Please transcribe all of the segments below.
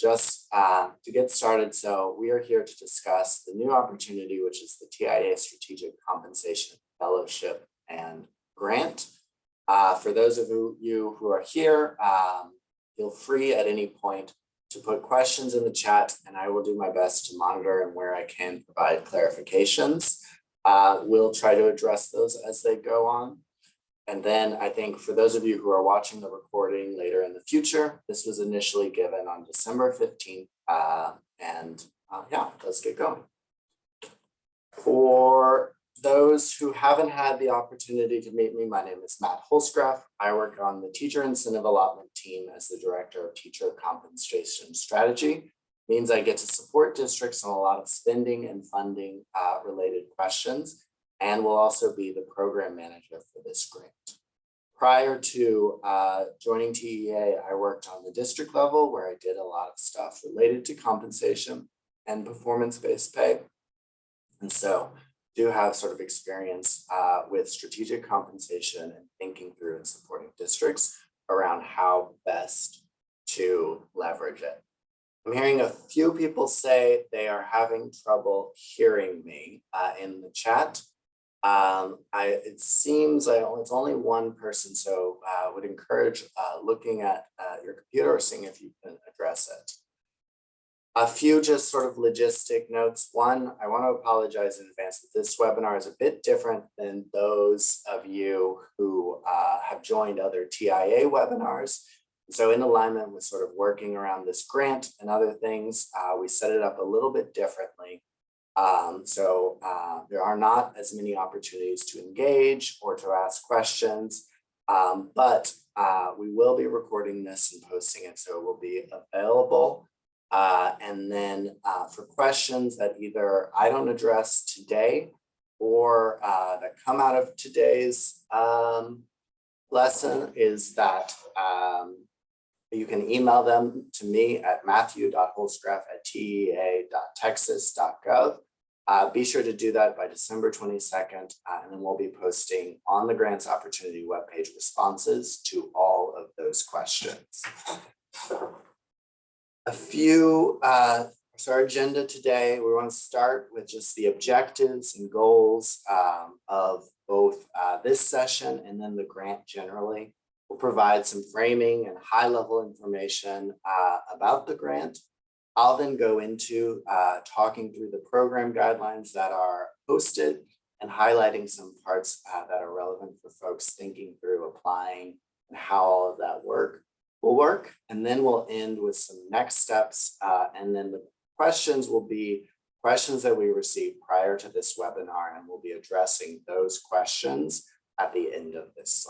just to get started. So we are here to discuss the new opportunity, which is the TIA Strategic Compensation Fellowship and Grant. For those of you who are here, feel free at any point to put questions in the chat, and I will do my best to monitor and where I can provide clarifications. We'll try to address those as they go on. And then I think for those of you who are watching the recording later in the future, this was initially given on December 15th. Yeah, let's get going. For those who haven't had the opportunity to meet me, my name is Matt Holzgraf. I work on the Teacher Incentive Allotment team as the Director of Teacher Compensation Strategy. Means I get to support districts on a lot of spending and funding related questions, and will also be the program manager for this grant. Prior to joining TEA, I worked on the district level where I did a lot of stuff related to compensation and performance-based pay. And so do have sort of experience with strategic compensation and thinking through and supporting districts around how best to leverage it. I'm hearing a few people say they are having trouble hearing me in the chat. It seems like it's only one person, so I would encourage looking at your computer or seeing if you can address it. A few just sort of logistic notes. One, I want to apologize in advance that this webinar is a bit different than those of you who have joined other TIA webinars. So in alignment with sort of working around this grant and other things, we set it up a little bit differently. There are not as many opportunities to engage or to ask questions, but we will be recording this and posting it, so it will be available. And then for questions that either I don't address today or that come out of today's lesson is that you can email them to me at matthew.holzgraf@tea.texas.gov. Be sure to do that by December 22nd, and then we'll be posting on the Grants Opportunity webpage responses to all of those questions. So our agenda today, we want to start with just the objectives and goals of both this session and then the grant generally. We'll provide some framing and high-level information about the grant. I'll then go into talking through the program guidelines that are posted and highlighting some parts that are relevant for folks thinking through applying and how all of that will work. And then we'll end with some next steps. And then the questions will be questions that we received prior to this webinar, and we'll be addressing those questions at the end of this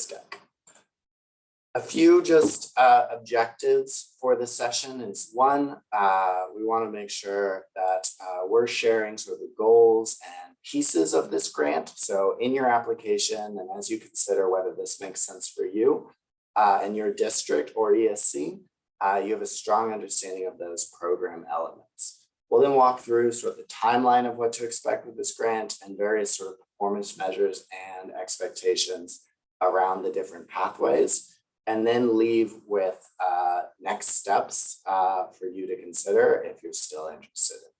deck. A few just objectives for the session is one, we want to make sure that we're sharing sort of the goals and pieces of this grant. So in your application, and as you consider whether this makes sense for you and your district or ESC, you have a strong understanding of those program elements. We'll then walk through sort of the timeline of what to expect with this grant and various sort of performance measures and expectations around the different pathways, and then leave with next steps for you to consider if you're still interested in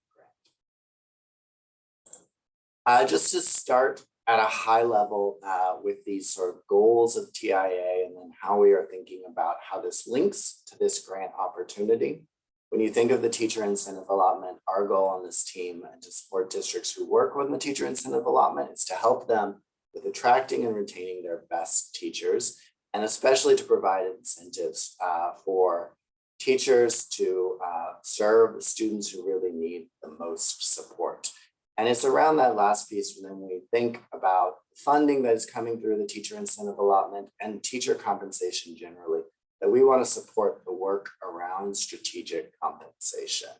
the grant. Just to start at a high level with these sort of goals of TIA and then how we are thinking about how this links to this grant opportunity. When you think of the teacher incentive allotment, our goal on this team and to support districts who work with the teacher incentive allotment is to help them with attracting and retaining their best teachers, and especially to provide incentives for teachers to serve the students who really need the most support. And it's around that last piece when we think about funding that is coming through the teacher incentive allotment and teacher compensation generally, that we want to support the work around strategic compensation.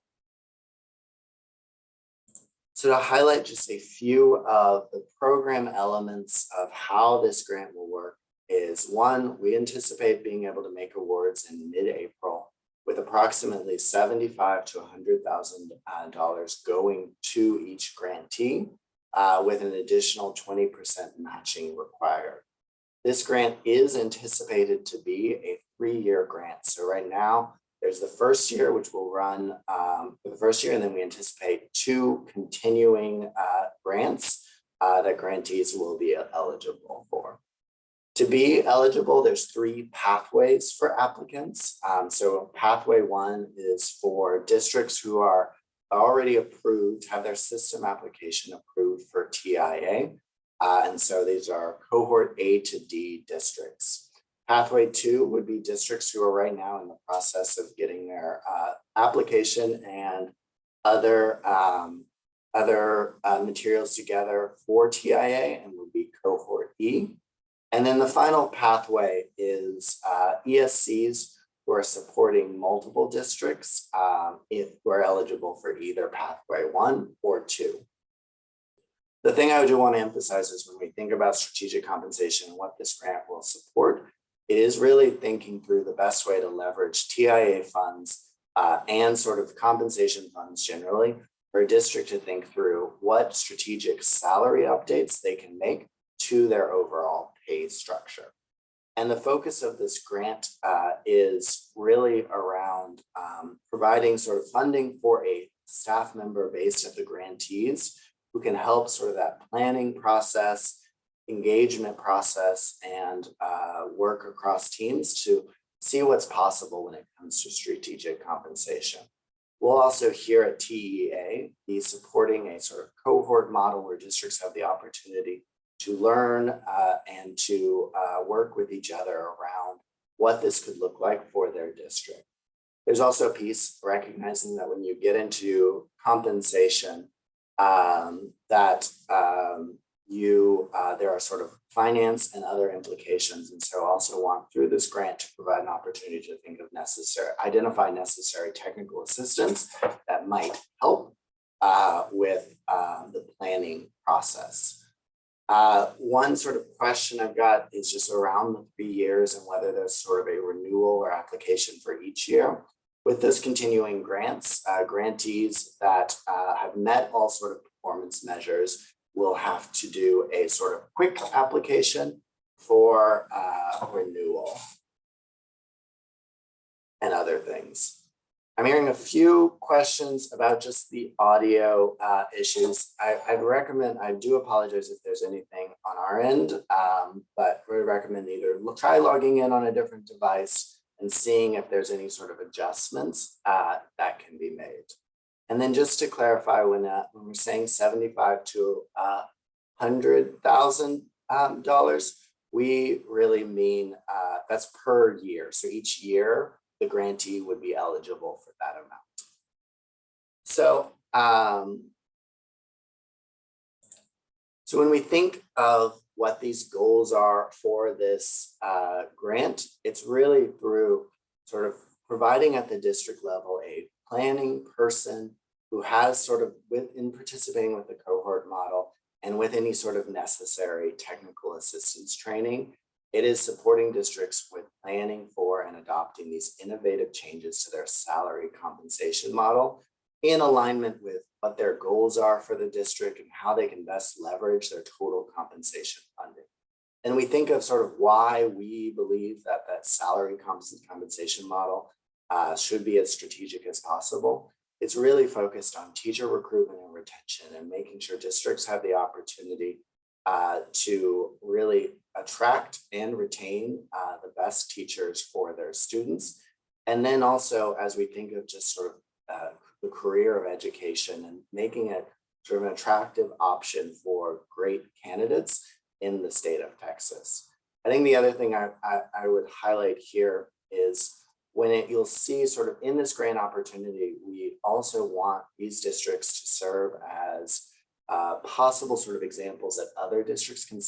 So to highlight just a few of the program elements of how this grant will work is one, we anticipate being able to make awards in mid-April with approximately $75,000 to $100,000 going to each grantee with an additional 20% matching required. This grant is anticipated to be a 3-year grant. So right now There's the first year, which will run for the first year, and then we anticipate 2 continuing grants that grantees will be eligible for. To be eligible, there's 3 pathways for applicants. So pathway 1 is for districts who are already approved, have their system application approved for TIA. And so these are cohort A to D districts. Pathway 2 would be districts who are right now in the process of getting their application and other materials together for TIA, and would be cohort E. And then the final pathway is ESCs who are supporting multiple districts if we're eligible for either pathway 1 or 2. The thing I do want to emphasize is when we think about strategic compensation and what this grant will support, it is really thinking through the best way to leverage TIA funds and sort of compensation funds generally for a district to think through what strategic salary updates they can make to their overall pay structure. And the focus of this grant is really around providing sort of funding for a staff member based at the grantees who can help sort of that planning process, engagement process, and work across teams to see what's possible when it comes to strategic compensation. We'll also here at TEA be supporting a sort of cohort model where districts have the opportunity to learn and to work with each other around what this could look like for their district. There's also a piece recognizing that when you get into compensation, there are sort of finance and other implications. And so also want through this grant to provide an opportunity to think of identify necessary technical assistance that might help with the planning process. One sort of question I've got is just around the 3 years and whether there's sort of a renewal or application for each year. With this continuing grants, grantees that have met all sort of performance measures will have to do a sort of quick application for renewal and other things. I'm hearing a few questions about just the audio issues. I do apologize if there's anything on our end, but we recommend either try logging in on a different device and seeing if there's any sort of adjustments that can be made. And then just to clarify, when we're saying $75,000 to $100,000, we really mean that's per year. So each year, the grantee would be eligible for that amount. So, so when we think of what these goals are for this grant, it's really through sort of providing at the district level a planning person who has sort of in participating with the cohort model and with any sort of necessary technical assistance training. It is supporting districts with planning for and adopting these innovative changes to their salary compensation model in alignment with what their goals are for the district and how they can best leverage their total compensation funding. And we think of sort of why we believe that that salary compensation model should be as strategic as possible. It's really focused on teacher recruitment and retention and making sure districts have the opportunity to really attract and retain the best teachers for their students. And then also, as we think of just sort of the career of education and making it sort of an attractive option for great candidates in the state of Texas. I think the other thing I would highlight here is when you'll see sort of in this grant opportunity, we also want these districts to serve as possible sort of examples that other districts can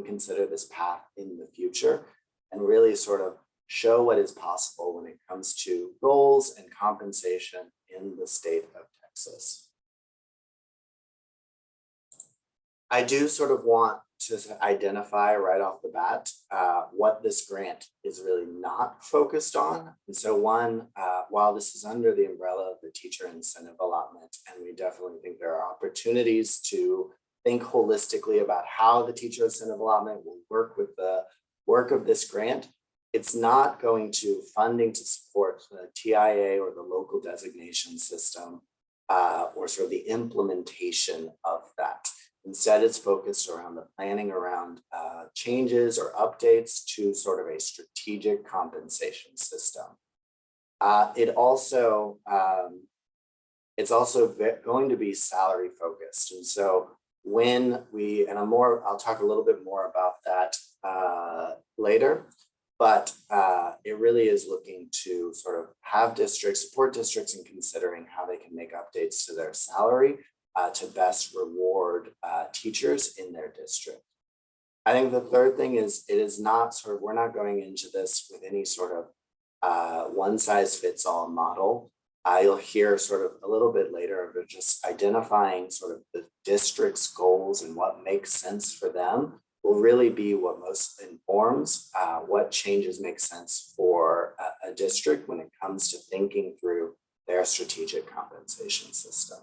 consider this path in the future and really sort of show what is possible when it comes to goals and compensation in the state of Texas. I do sort of want to identify right off the bat what this grant is really not focused on. And so while this is under the umbrella of the teacher incentive allotment, and we definitely think there are opportunities to think holistically about how the teacher incentive allotment will work with the work of this grant, it's not going to funding to support the TIA or the local designation system or sort of the implementation of that. Instead, it's focused around the planning around changes or updates to sort of a strategic compensation system. It's also going to be salary focused. And so when I'll talk a little bit more about that later, but it really is looking to sort of have support districts in considering how they can make updates to their salary to best reward teachers in their district. I think the third thing is we're not going into this with any sort of one size fits all model. You'll hear sort of a little bit later of just identifying sort of the district's goals and what makes sense for them will really be what most informs what changes make sense for a district when it comes to thinking through their strategic compensation system.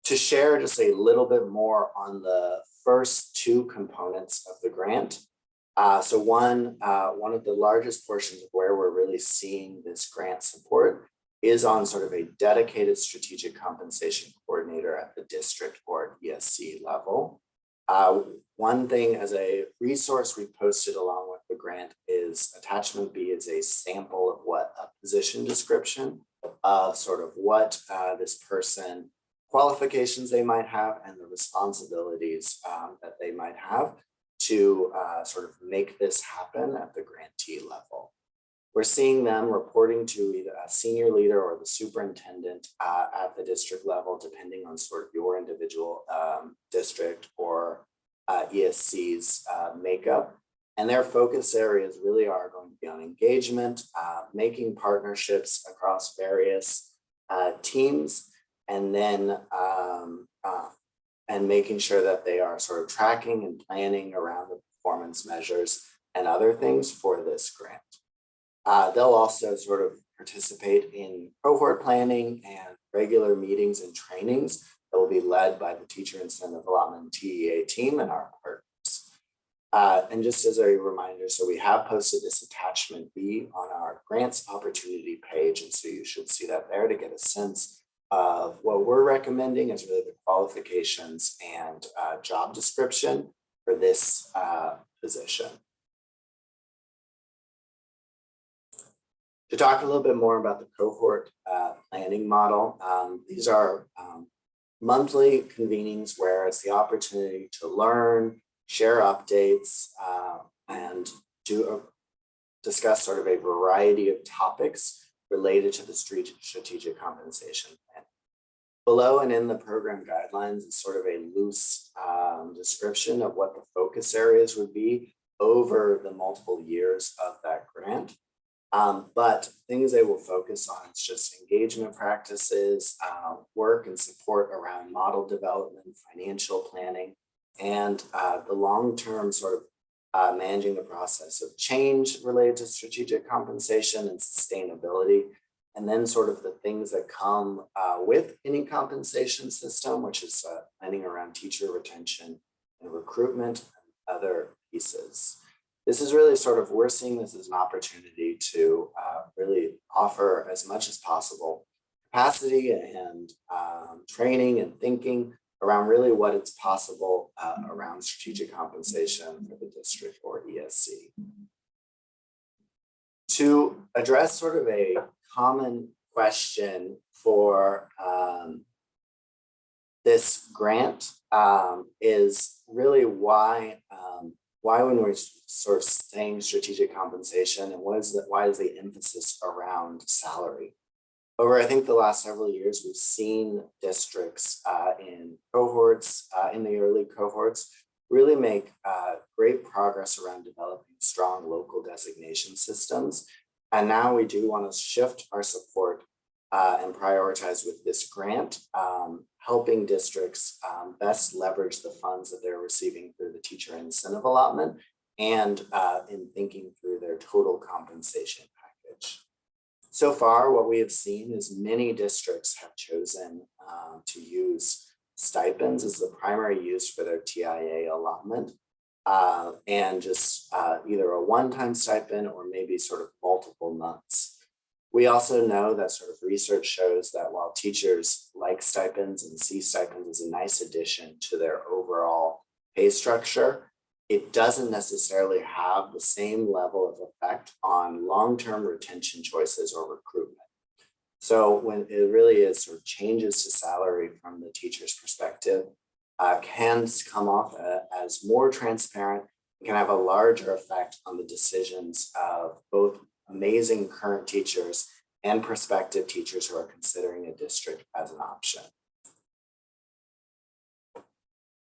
To share just a little bit more on the first two components of the grant. So one of the largest portions of where we're really seeing this grant support is on sort of a dedicated strategic compensation coordinator at the district or ESC level. One thing as a resource we posted along with the grant is attachment B is a sample of what a position description of sort of what this person qualifications they might have and the responsibilities that they might have to sort of make this happen at the grantee level. We're seeing them reporting to either a senior leader or the superintendent at the district level, depending on sort of your individual district or ESC's makeup. And their focus areas really are going to be on engagement, making partnerships across various teams, and then and making sure that they are sort of tracking and planning around the performance measures and other things for this grant. They'll also sort of participate in cohort planning and regular meetings and trainings that will be led by the Teacher Incentive Allotment TEA team and our partners. And just as a reminder, so we have posted this attachment B on our grants opportunity page. And so you should see that there to get a sense of what we're recommending as really the qualifications and job description for this position. To talk a little bit more about the cohort planning model, these are monthly convenings where it's the opportunity to learn, share updates, and discuss sort of a variety of topics related to the strategic compensation plan. Below and in the program guidelines is sort of a loose description of what the focus areas would be over the multiple years of that grant. But things they will focus on is just engagement practices, work and support around model development, financial planning, and the long-term sort of managing the process of change related to strategic compensation and sustainability, and then sort of the things that come with any compensation system, which is planning around teacher retention and recruitment and other pieces. This is really sort of, we're seeing this as an opportunity to really offer as much as possible capacity and training and thinking around really what it's possible around strategic compensation for the district or ESC. To address sort of a common question for this grant is really why when we're sort of saying strategic compensation and why is the emphasis around salary? Over, I think, the last several years, we've seen districts in cohorts, in the early cohorts, really make great progress around developing strong local designation systems. And now we do want to shift our support and prioritize with this grant, helping districts best leverage the funds that they're receiving through the teacher incentive allotment and in thinking through their total compensation package. So far, what we have seen is many districts have chosen to use stipends as the primary use for their TIA allotment. and just either a one-time stipend or maybe sort of multiple months. We also know that sort of research shows that while teachers like stipends and see stipends as a nice addition to their overall pay structure, it doesn't necessarily have the same level of effect on long-term retention choices or recruitment. So when it really is sort of changes to salary from the teacher's perspective, can come off as more transparent and can have a larger effect on the decisions of both amazing current teachers and prospective teachers who are considering a district as an option.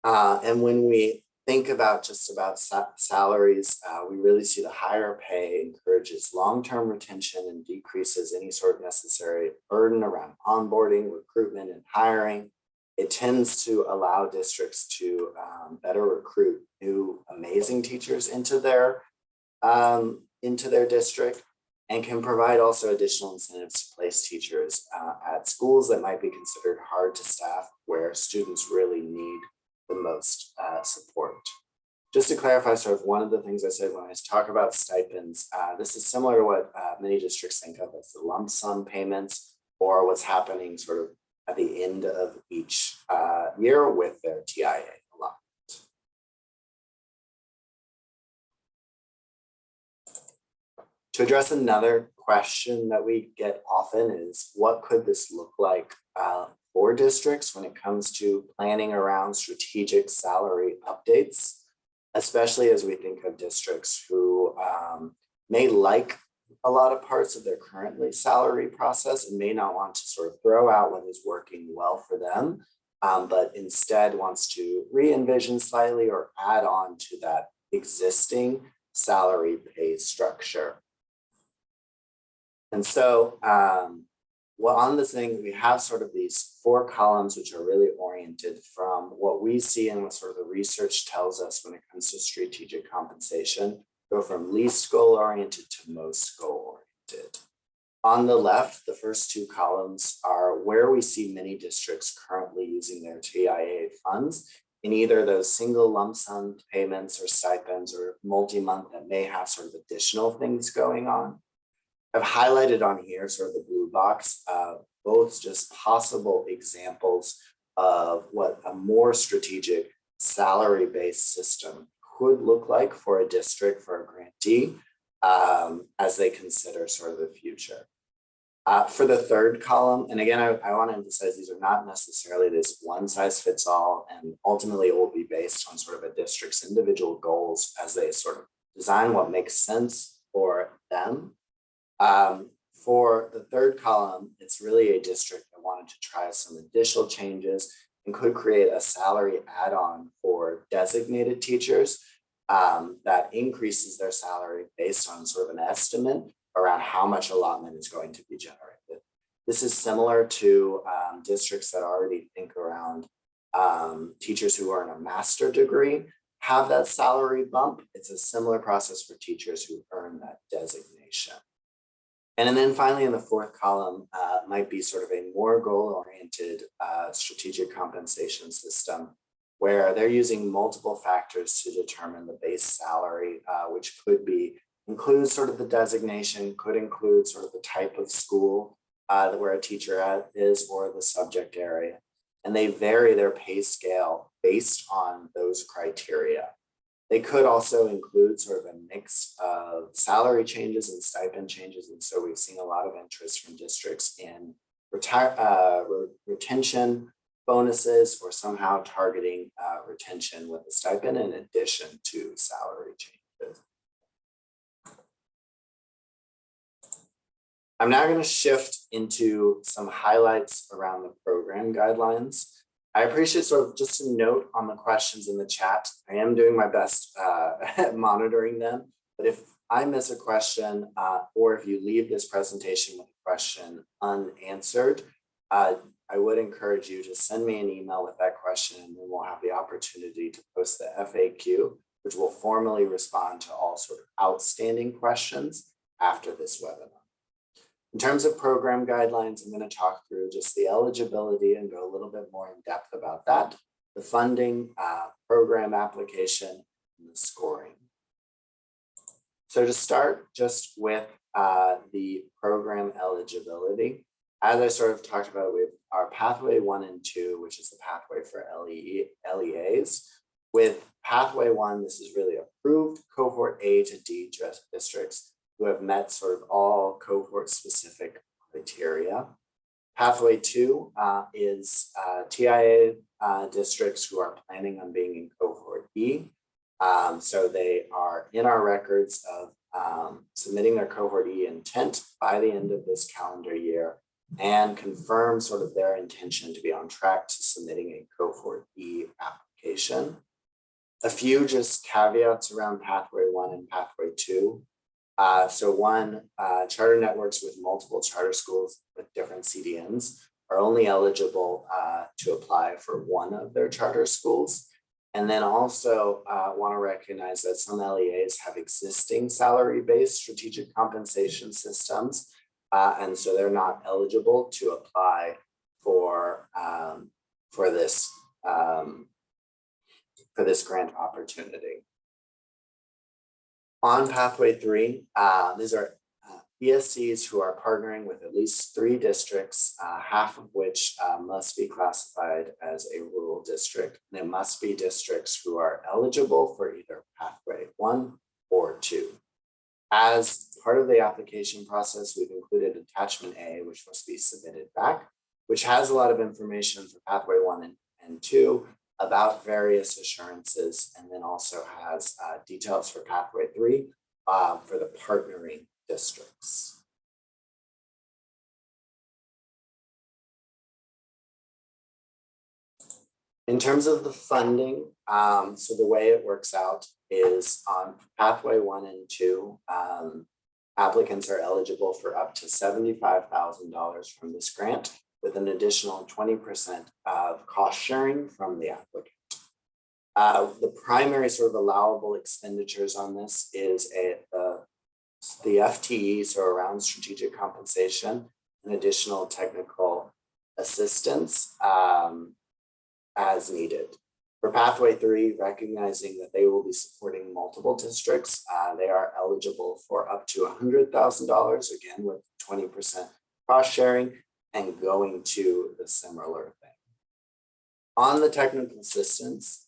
And when we think about just about salaries, we really see the higher pay encourages long-term retention and decreases any sort of necessary burden around onboarding, recruitment, and hiring. It tends to allow districts to better recruit new amazing teachers into their district, and can provide also additional incentives to place teachers at schools that might be considered hard to staff, where students really need the most support. Just to clarify, sort of one of the things I said when I talk about stipends, this is similar to what many districts think of as the lump sum payments, or what's happening sort of at the end of each year with their TIA allotment. To address another question that we get often is, what could this look like for districts when it comes to planning around strategic salary updates, especially as we think of districts who may like a lot of parts of their currently salary process and may not want to sort of throw out what is working well for them, but instead wants to re-envision slightly or add on to that existing salary pay structure. And so well, on this thing, we have sort of these 4 columns, which are really oriented from what we see and what sort of the research tells us when it comes to strategic compensation, go from least goal oriented to most goal oriented. On the left, the first 2 columns are where we see many districts currently using their TIA funds in either those single lump sum payments or stipends or multi-month that may have sort of additional things going on. I've highlighted on here sort of the blue box, both just possible examples of what a more strategic salary-based system could look like for a district, for a grantee, as they consider sort of the future. For the third column, and again, I want to emphasize these are not necessarily this one size fits all, and ultimately it will be based on sort of a district's individual goals as they sort of design what makes sense for them. For the third column, it's really a district that wanted to try some additional changes and could create a salary add-on for designated teachers that increases their salary based on sort of an estimate around how much allotment is going to be generated. This is similar to districts that already think around teachers who earn a master's degree have that salary bump. It's a similar process for teachers who earn that designation. And then finally in the fourth column might be sort of a more goal-oriented strategic compensation system where they're using multiple factors to determine the base salary, which could include sort of the designation, could include sort of the type of school where a teacher is or the subject area. And they vary their pay scale based on those criteria. They could also include sort of a mix of salary changes and stipend changes. And so we've seen a lot of interest from districts in retention bonuses or somehow targeting retention with a stipend in addition to salary changes. I'm now going to shift into some highlights around the program guidelines. I appreciate sort of just a note on the questions in the chat. I am doing my best at monitoring them, but if I miss a question or if you leave this presentation with a question unanswered, I would encourage you to send me an email with that question and then we'll have the opportunity to post the FAQ, which will formally respond to all sort of outstanding questions after this webinar. In terms of program guidelines, I'm going to talk through just the eligibility and go a little bit more in depth about that, the funding, program application, and the the scoring. So to start just with the program eligibility, as I sort of talked about with our pathway 1 and 2, which is the pathway for LEAs. With pathway 1, this is really approved cohort A to D districts who have met sort of all cohort specific criteria. Pathway 2 is TIA districts who are planning on being in cohort E. So they are in our records of submitting their cohort E intent by the end of this calendar year and confirm sort of their intention to be on track to submitting a cohort E application. A few just caveats around pathway 1 and pathway 2. So one, charter networks with multiple charter schools with different CDNs are only eligible to apply for one of their charter schools. And then also want to recognize that some LEAs have existing salary-based strategic compensation systems. And so they're not eligible to apply for this grant opportunity. On pathway 3, these are ESCs who are partnering with at least 3 districts, half of which must be classified as a rural district. And it must be districts who are eligible for either pathway 1 or 2. As part of the application process, we've included attachment A, which must be submitted back, which has a lot of information for pathway 1 and 2 about various assurances, and then also has details for pathway 3 for the partnering districts. In terms of the funding, so the way it works out is on pathway 1 and 2, applicants are eligible for up to $75,000 from this grant, with an additional 20% of cost sharing from the applicant. The primary sort of allowable expenditures on this is the FTE, so around strategic compensation and additional technical assistance as needed. For pathway 3, recognizing that they will be supporting multiple districts, they are eligible for up to $100,000, again with 20% cost sharing, and going to the similar thing. On the technical assistance,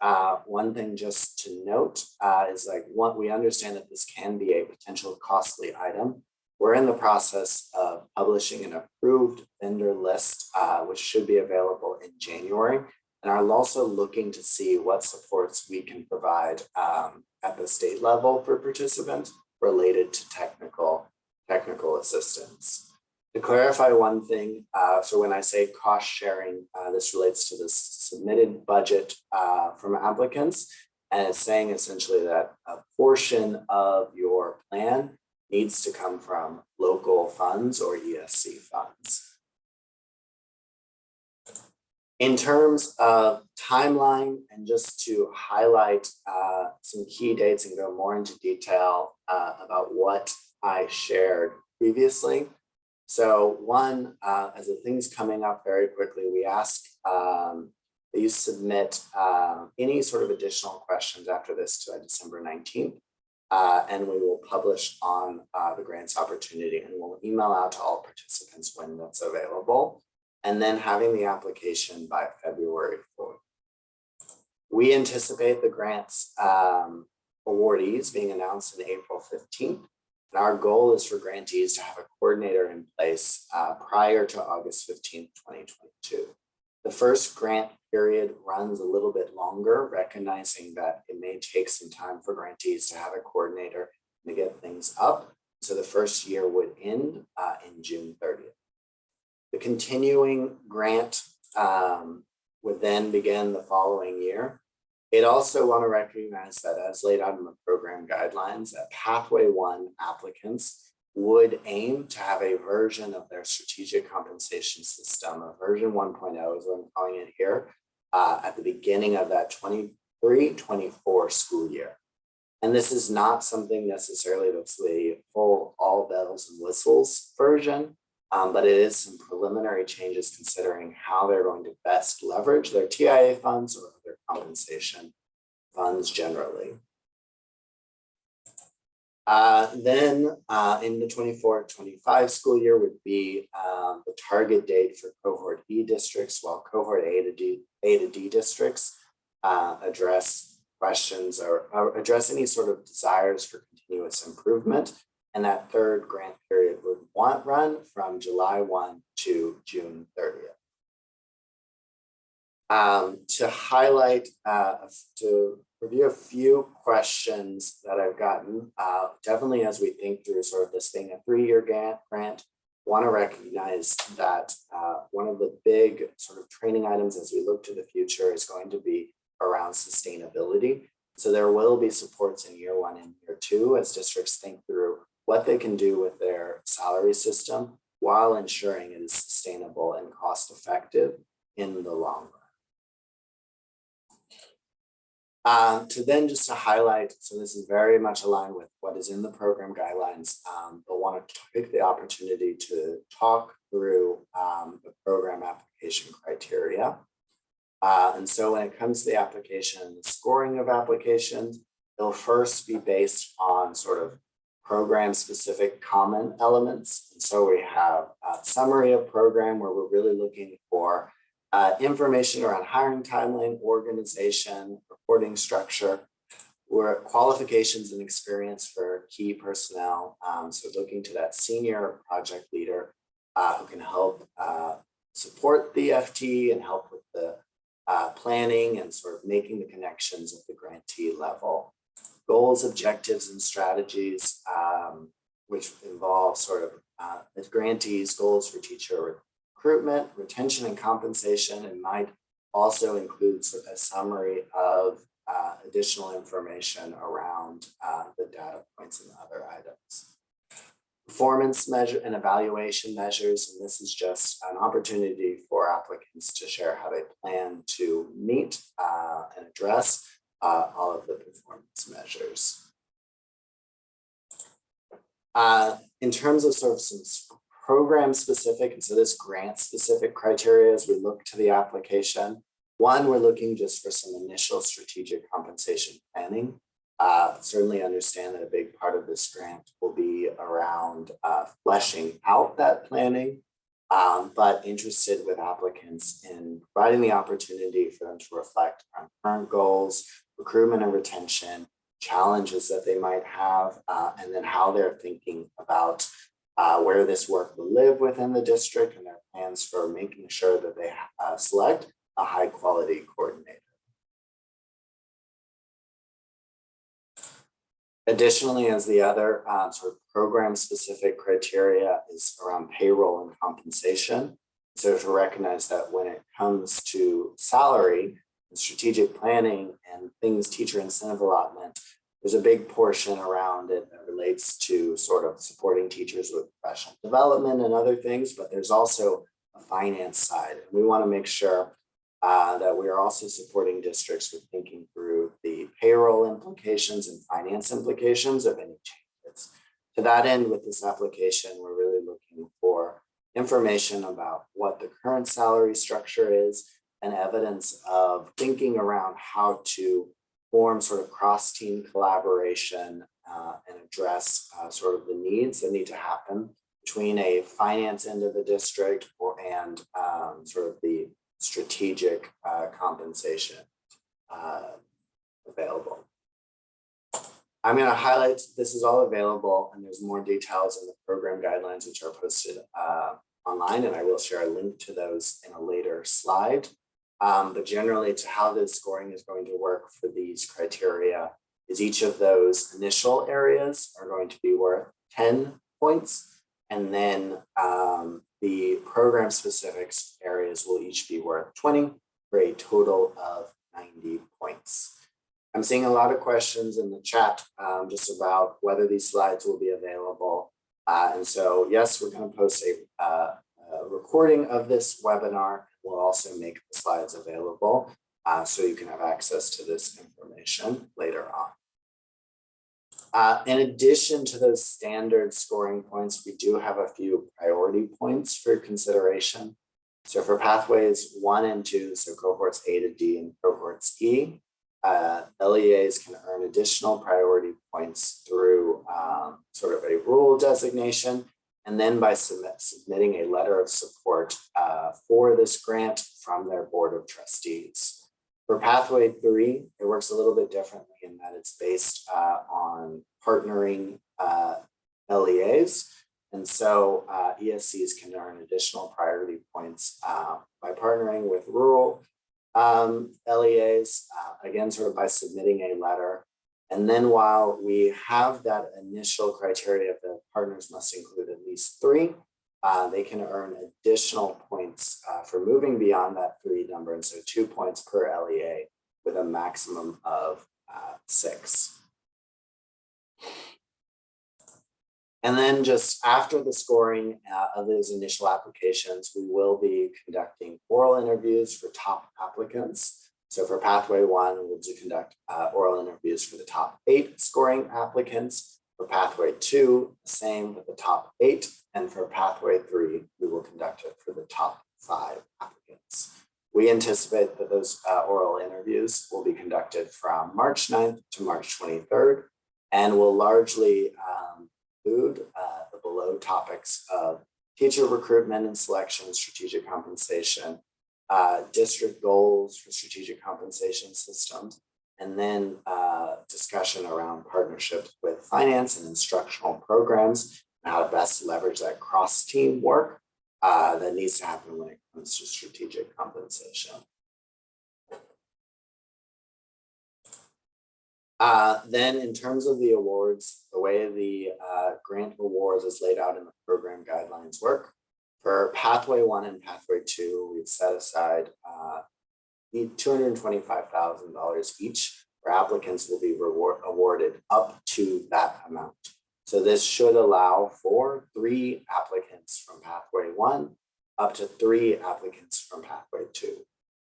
one thing just to note is we understand that this can be a potential costly item. We're in the process of publishing an approved vendor list, which should be available in January, and are also looking to see what supports we can provide at the state level for participants related to technical assistance. To clarify one thing, so when I say cost sharing, this relates to the submitted budget from applicants, and it's saying essentially that a portion of your plan needs to come from local funds or ESC funds. In terms of timeline, and just to highlight some key dates and go more into detail about what I shared previously. So one, as the things coming up very quickly, we ask that you submit any sort of additional questions after this to December 19th, and we will publish on the grants opportunity, and we'll email out to all participants when that's available, and then having the application by February 4th. We anticipate the grants awardees being announced on April 15th. And our goal is for grantees to have a coordinator in place prior to August 15th, 2022. The first grant period runs a little bit longer, recognizing that it may take some time for grantees to have a coordinator to get things up. So the first year would end in June 30th. The continuing grant would then begin the following year. I'd also want to recognize that as laid out in the program guidelines, that pathway 1 applicants would aim to have a version of their strategic compensation system, a version 1.0 is what I'm calling it here, at the beginning of that 23-24 school year. And this is not something necessarily that's the full all bells and whistles version, but it is some preliminary changes considering how they're going to best leverage their TIA funds or other compensation funds generally. Then in the 24-25 school year would be the target date for cohort E districts, while cohort A to D districts address questions or address any sort of desires for continuous improvement. And that third grant period would run from July 1 to June 30th. To highlight, to review a few questions that I've gotten, definitely as we think through sort of this being a 3-year grant, want to recognize that one of the big sort of training items as we look to the future is going to be around sustainability. So there will be supports in year 1 and year 2 as districts think through what they can do with their salary system while ensuring it is sustainable and cost effective in the long run. To then just to highlight, so this is very much aligned with what is in the program guidelines, but want to take the opportunity to talk through the program application criteria. And so when it comes to the application, the scoring of applications, it'll first be based on sort of program specific common elements. And so we have a summary of program where we're really looking for information around hiring timeline, organization, reporting structure, or qualifications and experience for key personnel. So looking to that senior project leader who can help support the FT and help with the planning and sort of making the connections at the grantee level. Goals, objectives, and strategies, which involve sort of the grantees' goals for teacher recruitment, retention, and compensation, and might also include sort of a summary of additional information around the data points and other items. Performance measure and evaluation measures, and this is just an opportunity for applicants to share how they plan to meet and address all of the performance measures. In terms of sort of some program specific, and so this grant specific criteria as we look to the application, one, we're looking just for some initial strategic compensation planning. Certainly understand that a big part of this grant will be around fleshing out that planning, but interested with applicants in providing the opportunity for them to reflect on current goals, recruitment and retention, challenges that they might have, and then how they're thinking about where this work will live within the district and their plans for making sure that they select a high quality coordinator. Additionally, as the other sort of program specific criteria is around payroll and compensation. So to recognize that when it comes to salary and strategic planning and things teacher incentive allotment, there's a big portion around it that relates to sort of supporting teachers with professional development and other things, but there's also a finance side. And we want to make sure that we are also supporting districts with thinking through the payroll implications and finance implications of any changes. To that end, with this application, we're really looking for information about what the current salary structure is and evidence of thinking around how to form sort of cross-team collaboration and address sort of the needs that need to happen between a finance end of the district and sort of the strategic compensation available. I'm going to highlight, this is all available and there's more details in the program guidelines which are posted online, and I will share a link to those in a later slide. But generally to how the scoring is going to work for these criteria is each of those initial areas are going to be worth 10 points, and then the program specifics areas will each be worth 20 for a total of 90 points. I'm seeing a lot of questions in the chat just about whether these slides will be available. And so, yes, we're going to post a recording of this webinar. We'll also make the slides available so you can have access to this information later on. In addition to those standard scoring points, we do have a few priority points for consideration. So for pathways 1 and 2, so cohorts A to D and cohorts E, LEAs can earn additional priority points through sort of a rule designation, and then by submitting a letter of support for this grant from their board of trustees. For Pathway 3, it works a little bit differently in that it's based on partnering LEAs. And so ESCs can earn additional priority points by partnering with rural LEAs, again, sort of by submitting a letter. And then while we have that initial criteria that partners must include at least 3, they can earn additional points for moving beyond that 3 number. And so 2 points per LEA with a maximum of 6. And then just after the scoring of those initial applications, we will be conducting oral interviews for top applicants. So for Pathway 1, we'll conduct oral interviews for the top 8 scoring applicants. For Pathway 2, the same with the top 8. And for Pathway 3, we will conduct it for the top 5 applicants. We anticipate that those oral interviews will be conducted from March 9th to March 23rd, and will largely include the below topics of teacher recruitment and selection, strategic compensation, district goals for strategic compensation systems, and then discussion around partnerships with finance and instructional programs, and how to best leverage that cross-team work that needs to happen when it comes to strategic compensation. Then in terms of the awards, the way the grant awards is laid out in the program guidelines work, for Pathway 1 and Pathway 2, we've set aside $225,000 each, where applicants will be awarded up to that amount. So this should allow for 3 applicants from Pathway 1 up to 3 applicants from Pathway 2.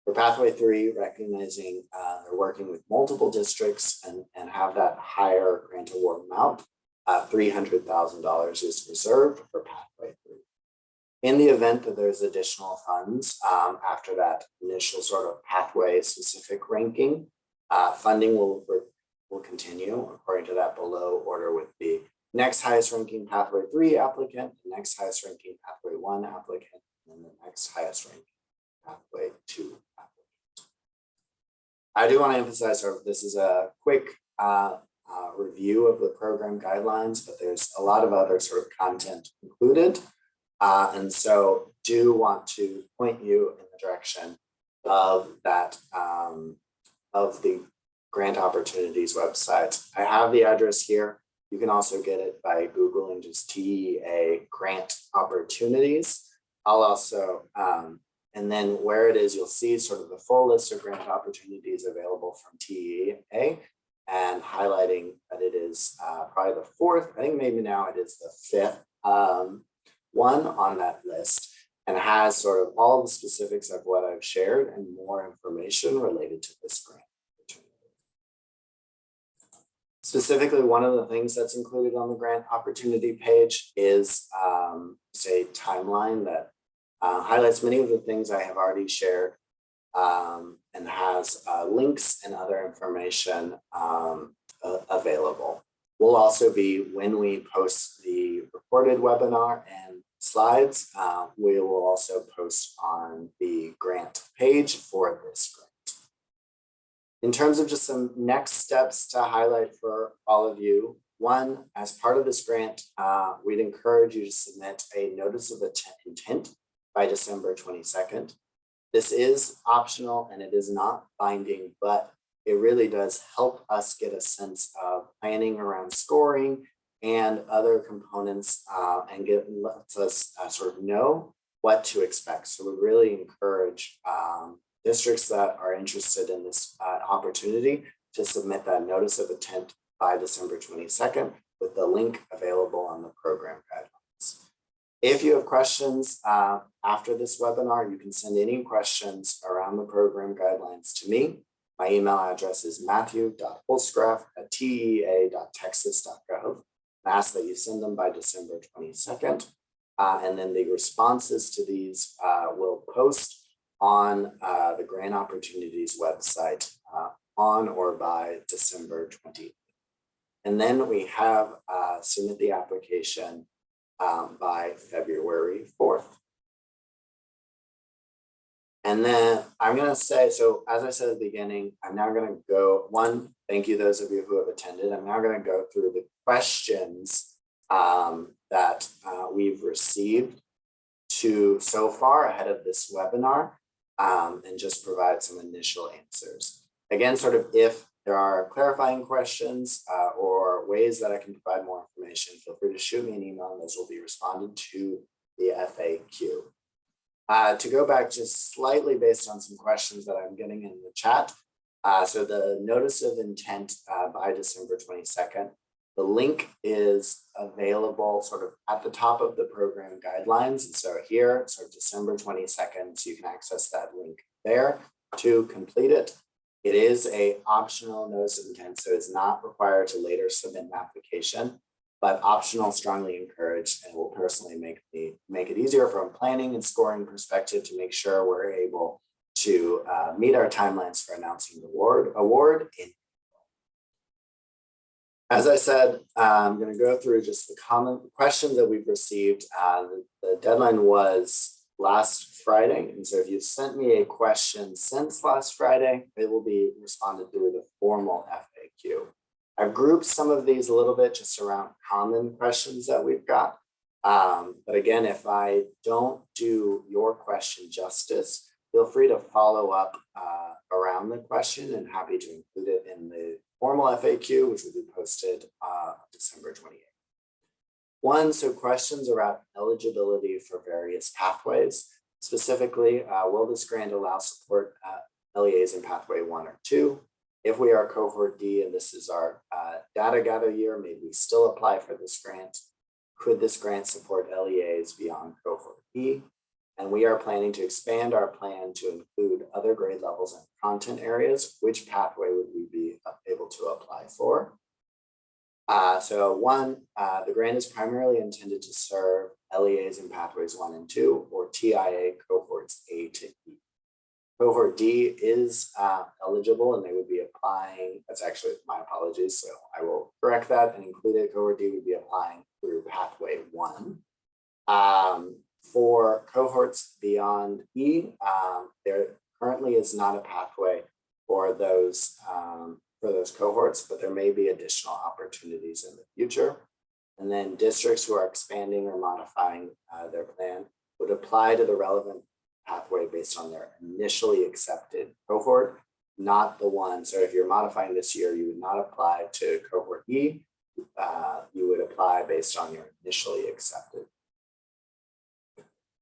For Pathway 3, recognizing they're working with multiple districts and have that higher grant award amount, $300,000 is reserved for Pathway 3. In the event that there's additional funds after that initial sort of pathway specific ranking, funding will continue according to that below order with the next highest ranking Pathway 3 applicant, the next highest ranking Pathway 1 applicant, and the next highest ranking Pathway 2 applicant. I do want to emphasize this is a quick review of the program guidelines, but there's a lot of other sort of content included. And so do want to point you in the direction of that, of the Grant Opportunities website. I have the address here. You can also get it by Googling just TEA Grant Opportunities. I'll also, and then where it is, you'll see sort of the full list of grant opportunities available from TEA, and highlighting that it is probably the 4th, I think maybe now it is the 5th one on that list, and has sort of all the specifics of what I've shared and more information related to this grant opportunity. Specifically, one of the things that's included on the grant opportunity page is a timeline that highlights many of the things I have already shared, and has links and other information available. We'll also be, when we post the recorded webinar and slides, we will also post on the grant page for this grant. In terms of just some next steps to highlight for all of you, one, as part of this grant, we'd encourage you to submit a notice of intent by December 22nd. This is optional and it is not binding, but it really does help us get a sense of planning around scoring and other components, and lets us sort of know what to expect. So we really encourage districts that are interested in this opportunity to submit that notice of intent by December 22nd with the link available on the program guidelines. If you have questions after this webinar, you can send any questions around the program guidelines to me. My email address is matthew.holzgraf@tea.texas.gov. I ask that you send them by December 22nd. And then the responses to these will post on the Grant Opportunities website on or by December 20th. And then we have submit the application by February 4th. And then I'm going to say, so as I said at the beginning, I'm now going to go, thank you those of you who have attended. I'm now going to go through the questions that we've received so far ahead of this webinar and just provide some initial answers. Again, sort of if there are clarifying questions or ways that I can provide more information, feel free to shoot me an email and those will be responded to the FAQ. To go back just slightly based on some questions that I'm getting in the chat. So the notice of intent by December 22nd, the link is available sort of at the top of the program guidelines. And so here, so December 22nd, so you can access that link there to complete it. It is an optional notice of intent, so it's not required to later submit an application, but optional, strongly encouraged, and will personally make it easier from a planning and scoring perspective to make sure we're able to meet our timelines for announcing the award. As I said, I'm going to go through just the common questions that we've received. The deadline was last Friday, and so if you've sent me a question since last Friday, it will be responded through the formal FAQ. I've grouped some of these a little bit just around common questions that we've got. But again, if I don't do your question justice, feel free to follow up around the question and happy to include it in the formal FAQ, which will be posted December 28th. So questions around eligibility for various pathways. Specifically, will this grant allow support LEAs in pathway 1 or 2? If we are cohort D and this is our data gather year, may we still apply for this grant? Could this grant support LEAs beyond cohort E? And we are planning to expand our plan to include other grade levels and content areas. Which pathway would we be able to apply for? The grant is primarily intended to serve LEAs in pathways 1 and 2 or TIA cohorts A to E. Cohort D is eligible and they would be applying, that's actually my apologies, so I will correct that and include it. Cohort D would be applying through pathway 1. For cohorts beyond E, there currently is not a pathway for those cohorts, but there may be additional opportunities in the future. And then districts who are expanding or modifying their plan would apply to the relevant pathway based on their initially accepted cohort, not the one. So if you're modifying this year, you would not apply to cohort E. You would apply based on your initially accepted.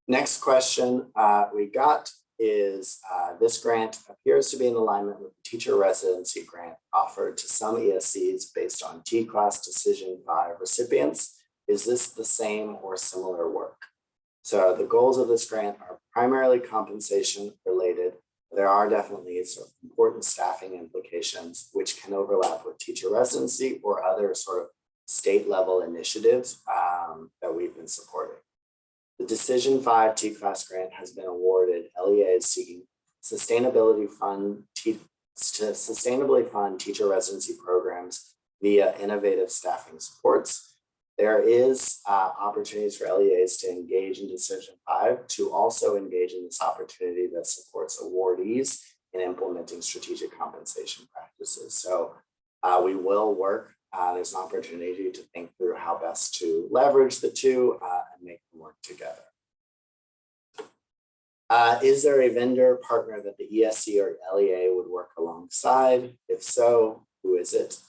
Next question we got is this grant appears to be in alignment with the teacher residency grant offered to some ESCs based on T-Class Decision 5 recipients. Is this the same or similar work? So the goals of this grant are primarily compensation related. There are definitely sort of important staffing implications which can overlap with teacher residency or other sort of state level initiatives that we've been supporting. The Decision 5 T-Class grant has been awarded LEAs seeking to sustainably fund teacher residency programs via innovative staffing supports. There is opportunities for LEAs to engage in Decision 5 to also engage in this opportunity that supports awardees in implementing strategic compensation practices. So we will work. There's an opportunity to think through how best to leverage the two and make them work together. Is there a vendor partner that the ESC or LEA would work alongside? If so, who is it?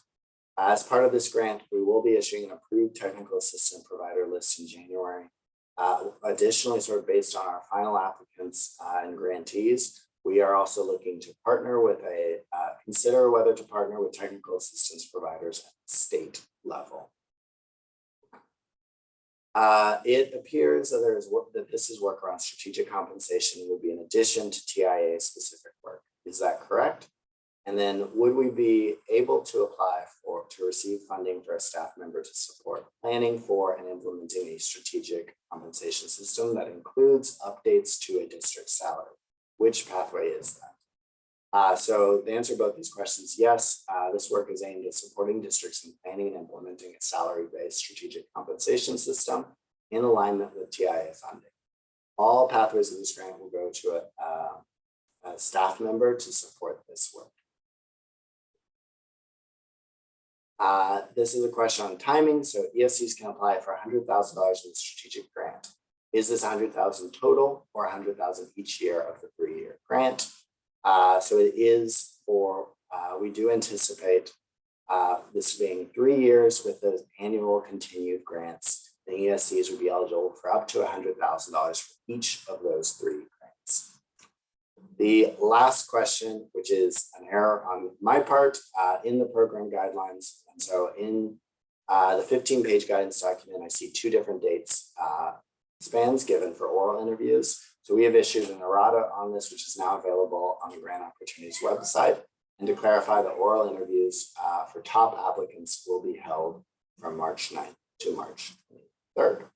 As part of this grant, we will be issuing an approved technical assistant provider list in January. Additionally, sort of based on our final applicants and grantees, we are also looking to partner with consider whether to partner with technical assistance providers at the state level. It appears that this is work around strategic compensation will be in addition to TIA specific work. Is that correct? And then would we be able to apply to receive funding for a staff member to support planning for and implementing a strategic compensation system that includes updates to a district salary? Which pathway is that? So the answer to both these questions, yes, this work is aimed at supporting districts in planning and implementing a salary-based strategic compensation system in alignment with TIA funding. All pathways of this grant will go to a staff member to support this work. This is a question on timing. So ESCs can apply for $100,000 in the strategic grant. Is this $100,000 total or $100,000 each year of the 3-year grant? So it is for, we do anticipate this being 3 years with those annual continued grants. The ESCs would be eligible for up to $100,000 for each of those 3 grants. The last question, which is an error on my part in the program guidelines. And so in the 15-page guidance document, I see 2 different dates spans given for oral interviews. So we have issued an errata on this, which is now available on the Grant Opportunities website. And to clarify, the oral interviews for top applicants will be held from March 9th to March 3rd.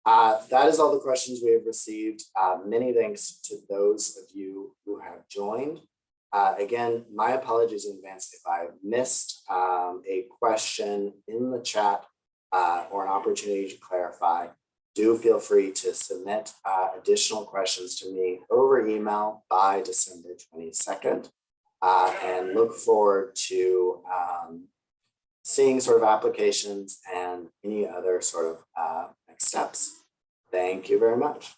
That is all the questions we have received. Many thanks to those of you who have joined. Again, my apologies in advance if I missed a question in the chat or an opportunity to clarify. Do feel free to submit additional questions to me over email by December 22nd, and look forward to seeing sort of applications and any other sort of next steps. Thank you very much.